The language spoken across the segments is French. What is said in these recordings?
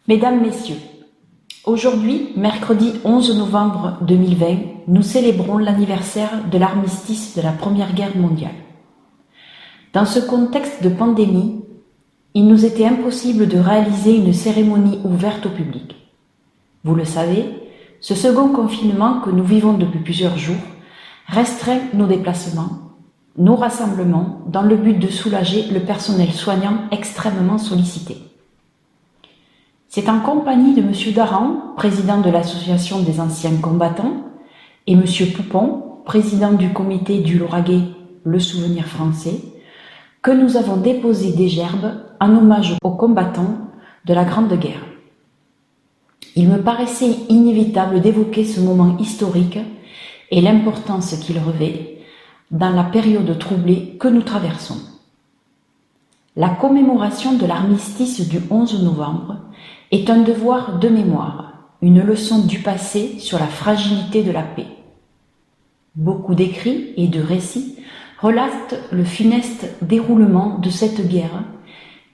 Mesdames, Messieurs, aujourd'hui, mercredi 11 novembre 2020, nous célébrons l'anniversaire de l'armistice de la Première Guerre mondiale. Dans ce contexte de pandémie, il nous était impossible de réaliser une cérémonie ouverte au public. Vous le savez, ce second confinement que nous vivons depuis plusieurs jours restreint nos déplacements, nos rassemblements, dans le but de soulager le personnel soignant extrêmement sollicité. C'est en compagnie de M. Daran, président de l'Association des anciens combattants, et M. Poupon, président du comité du Lauragais Le Souvenir Français, que nous avons déposé des gerbes en hommage aux combattants de la Grande Guerre. Il me paraissait inévitable d'évoquer ce moment historique et l'importance qu'il revêt dans la période troublée que nous traversons. La commémoration de l'armistice du 11 novembre est un devoir de mémoire, une leçon du passé sur la fragilité de la paix. Beaucoup d'écrits et de récits relatent le funeste déroulement de cette guerre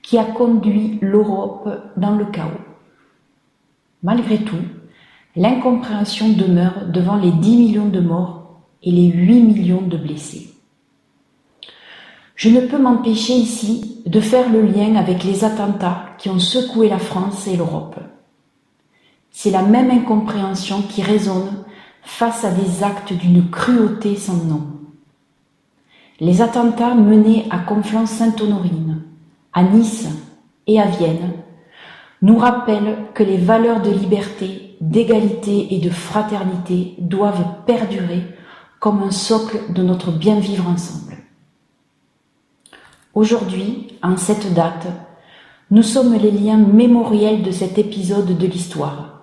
qui a conduit l'Europe dans le chaos. Malgré tout, l'incompréhension demeure devant les 10 millions de morts et les 8 millions de blessés. Je ne peux m'empêcher ici de faire le lien avec les attentats qui ont secoué la France et l'Europe. C'est la même incompréhension qui résonne face à des actes d'une cruauté sans nom. Les attentats menés à Conflans-Sainte-Honorine, à Nice et à Vienne nous rappellent que les valeurs de liberté, d'égalité et de fraternité doivent perdurer comme un socle de notre bien-vivre ensemble. Aujourd'hui, en cette date, nous sommes les liens mémoriels de cet épisode de l'histoire.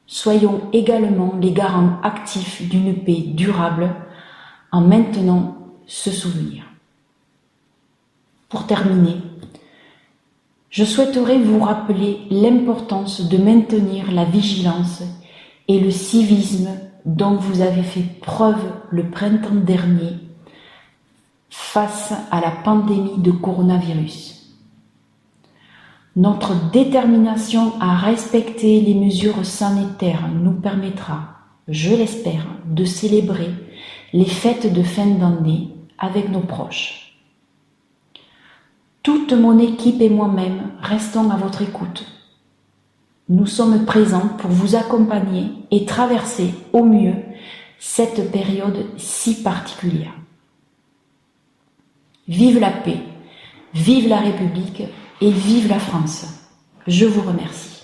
Soyons également les garants actifs d'une paix durable en maintenant ce souvenir. Pour terminer, je souhaiterais vous rappeler l'importance de maintenir la vigilance et le civisme dont vous avez fait preuve le printemps dernier face à la pandémie de coronavirus. Notre détermination à respecter les mesures sanitaires nous permettra, je l'espère, de célébrer les fêtes de fin d'année avec nos proches. Toute mon équipe et moi-même restons à votre écoute. Nous sommes présents pour vous accompagner et traverser au mieux cette période si particulière. Vive la paix, vive la République et vive la France. Je vous remercie.